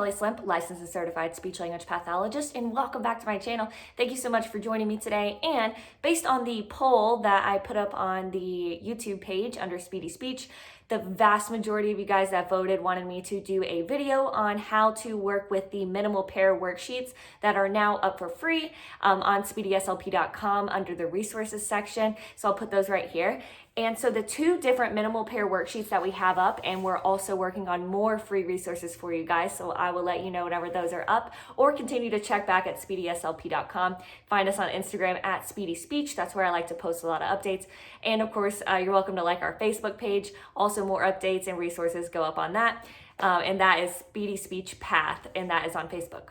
Shelly Slimp, licensed and certified speech language pathologist, and welcome back to my channel. Thank you so much for joining me today. And based on the poll that I put up on the YouTube page under Speedy Speech, the vast majority of you guys that voted wanted me to do a video on how to work with the minimal pair worksheets that are now up for free on speedyslp.com under the resources section. So I'll put those right here. And so the two different minimal pair worksheets that we have up, and we're also working on more free resources for you guys. So I will let you know whenever those are up, or continue to check back at speedyslp.com. Find us on Instagram at Speedy Speech. That's where I like to post a lot of updates. And of course, you're welcome to like our Facebook page. Also more updates and resources go up on that. And that is Speedy Speech Path, and that is on Facebook.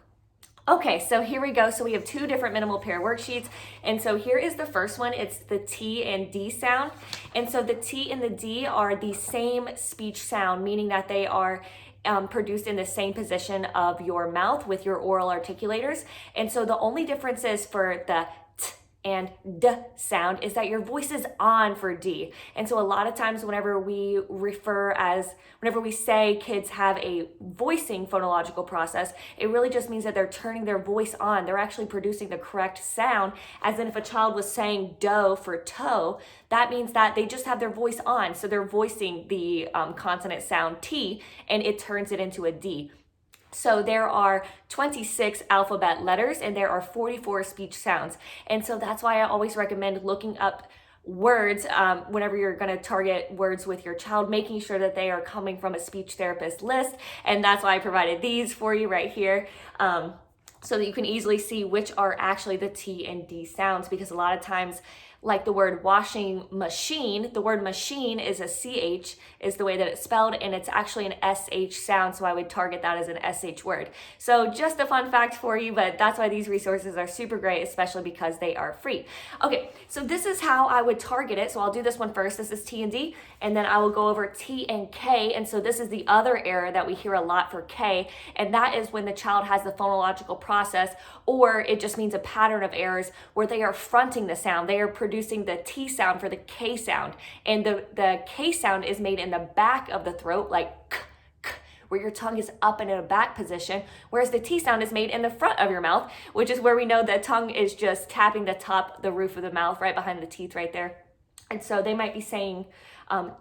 Okay, so here we go. So we have two different minimal pair worksheets. And so here is the first one. It's the T and D sound. And so the T and the D are the same speech sound, meaning that they are produced in the same position of your mouth with your oral articulators. And so the only difference is for the T and D sound is that your voice is on for D. And so a lot of times whenever we say kids have a voicing phonological process, it really just means that they're turning their voice on. They're actually producing the correct sound, as in if a child was saying dough for toe, that means that they just have their voice on. So they're voicing the consonant sound T, and it turns it into a D. So there are 26 alphabet letters and there are 44 speech sounds. And so that's why I always recommend looking up words whenever you're going to target words with your child, making sure that they are coming from a speech therapist list. And that's why I provided these for you right here. So that you can easily see which are actually the T and D sounds, because a lot of times, like the word washing machine, the word machine is a CH, is the way that it's spelled, and it's actually an SH sound, so I would target that as an SH word. So just a fun fact for you, but that's why these resources are super great, especially because they are free. Okay, so this is how I would target it. So I'll do this one first. This is T and D, and then I will go over T and K, and so this is the other error that we hear a lot for K, and that is when the child has the phonological process, or it just means a pattern of errors where they are fronting the sound. They are producing the T sound for the K sound, and the K sound is made in the back of the throat, like k, k, where your tongue is up and in a back position, whereas the T sound is made in the front of your mouth, which is where we know the tongue is just tapping the roof of the mouth, right behind the teeth right there. And so they might be saying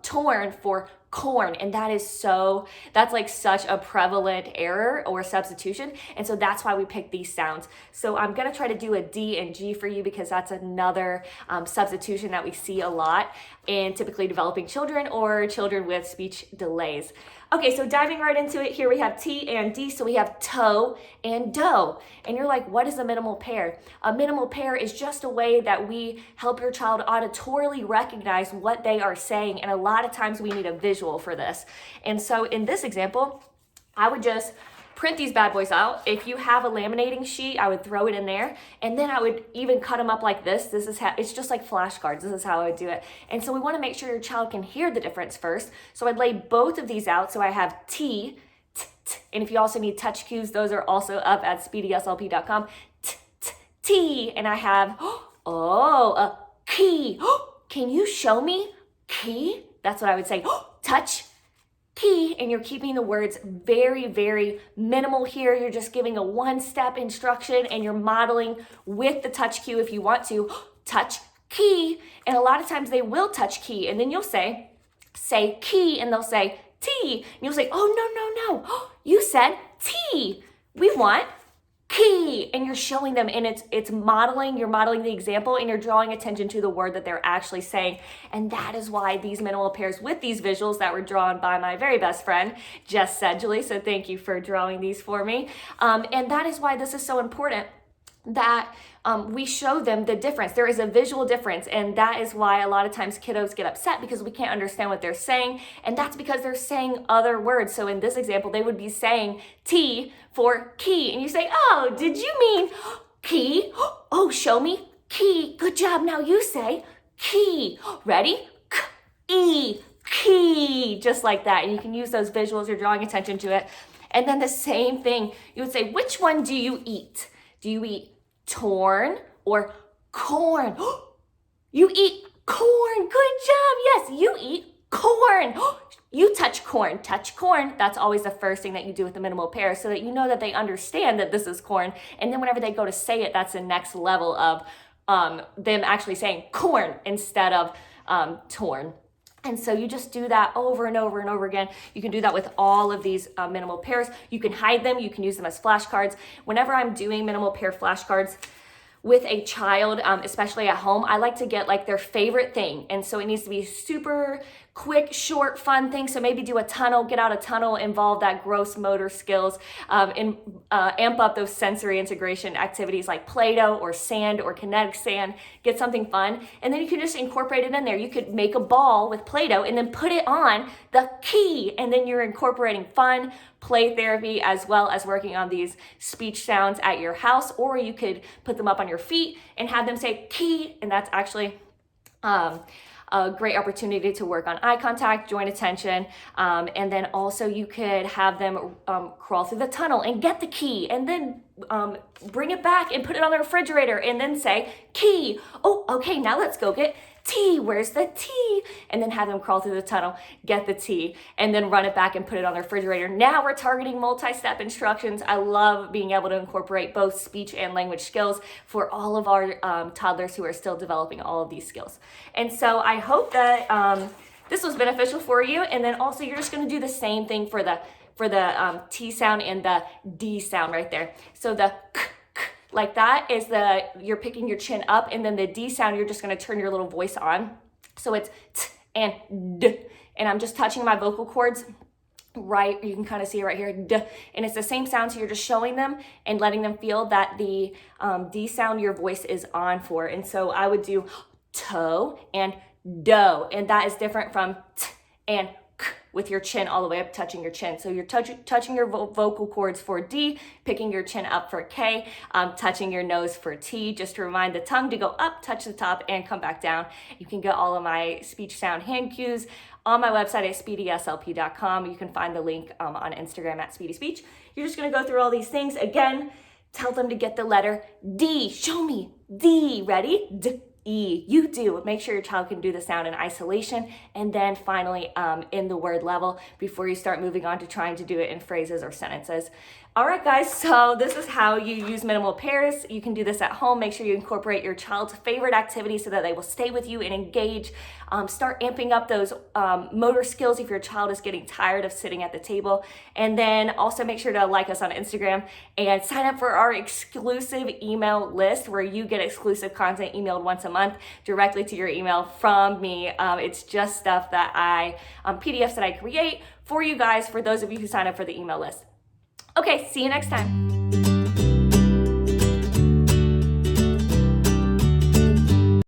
torn for corn, and that's like such a prevalent error or substitution, and so that's why we pick these sounds. So I'm gonna try to do a D and G for you, because that's another substitution that we see a lot in typically developing children or children with speech delays. Okay, so diving right into it, here we have T and D, so we have toe and dough. And you're like, what is a minimal pair? A minimal pair is just a way that we help your child auditorily recognize what they are saying, and a lot of times we need a visual for this. And so in this example, I would just print these bad boys out. If you have a laminating sheet, I would throw it in there, and then I would even cut them up like this. This is how, it's just like flashcards. This is how I would do it. And so we want to make sure your child can hear the difference first. So I'd lay both of these out. So I have T, t, t, and if you also need touch cues, those are also up at speedyslp.com. T, t, T, and I have, a key. Can you show me key? That's what I would say. Touch key, and you're keeping the words very, very minimal here. You're just giving a one-step instruction, and you're modeling with the touch cue if you want to. Touch key, and a lot of times they will touch key, and then you'll say key, and they'll say T, and you'll say, oh, no, you said T. We want key, and you're showing them, and it's modeling, you're modeling the example, and you're drawing attention to the word that they're actually saying. And that is why these minimal pairs with these visuals that were drawn by my very best friend, Jess Sedgley, so thank you for drawing these for me. And that is why this is so important, that we show them the difference. There is a visual difference, and that is why a lot of times kiddos get upset, because we can't understand what they're saying, and that's because they're saying other words. So in this example, they would be saying T for key, and you say, oh, did you mean key? Oh, show me key. Good job. Now you say key. Ready? K-E, key, just like that. And you can use those visuals. You're drawing attention to it. And then the same thing, you would say, which one do you eat? Do you eat torn or corn? You eat corn. Good job. Yes, you eat corn. You touch corn, touch corn. That's always the first thing that you do with the minimal pairs so that you know that they understand that this is corn. And then whenever they go to say it, that's the next level of them actually saying corn instead of torn. And so you just do that over and over and over again. You can do that with all of these minimal pairs. You can hide them. You can use them as flashcards. Whenever I'm doing minimal pair flashcards with a child, especially at home, I like to get like their favorite thing. And so it needs to be super quick, short, fun thing. So maybe do a tunnel, get out a tunnel, involve that gross motor skills, and amp up those sensory integration activities like Play-Doh or sand or kinetic sand. Get something fun. And then you can just incorporate it in there. You could make a ball with Play-Doh and then put it on the key. And then you're incorporating fun, play therapy, as well as working on these speech sounds at your house. Or you could put them up on your feet and have them say key. And that's actually a great opportunity to work on eye contact, joint attention, and then also you could have them crawl through the tunnel and get the key, and then bring it back and put it on the refrigerator, and then say, key. Oh, okay, now let's go get tea. Where's the tea? And then have them crawl through the tunnel, get the tea, and then run it back and put it on the refrigerator. Now we're targeting multi-step instructions. I love being able to incorporate both speech and language skills for all of our toddlers who are still developing all of these skills. And so I hope that this was beneficial for you. And then also you're just going to do the same thing for the T sound and the D sound right there. So the k, like that is you're picking your chin up, and then the D sound, you're just gonna turn your little voice on. So it's t and d, and I'm just touching my vocal cords, right? You can kind of see it right here, d, and it's the same sound, so you're just showing them and letting them feel that the D sound your voice is on for. And so I would do toe and do, and that is different from t and with your chin all the way up, touching your chin. So you're touching your vocal cords for D, picking your chin up for K, touching your nose for T, just to remind the tongue to go up, touch the top, and come back down. You can get all of my speech sound hand cues on my website at speedyslp.com. You can find the link on Instagram at speedyspeech. You're just gonna go through all these things. Again, tell them to get the letter D. Show me D. Ready? D. E. You do. Make sure your child can do the sound in isolation, and then finally in the word level before you start moving on to trying to do it in phrases or sentences. All right, guys, so this is how you use minimal pairs. You can do this at home. Make sure you incorporate your child's favorite activity so that they will stay with you and engage. Start amping up those motor skills if your child is getting tired of sitting at the table. And then also make sure to like us on Instagram and sign up for our exclusive email list where you get exclusive content emailed once a month directly to your email from me. It's just stuff that PDFs that I create for you guys, for those of you who sign up for the email list. Okay, see you next time.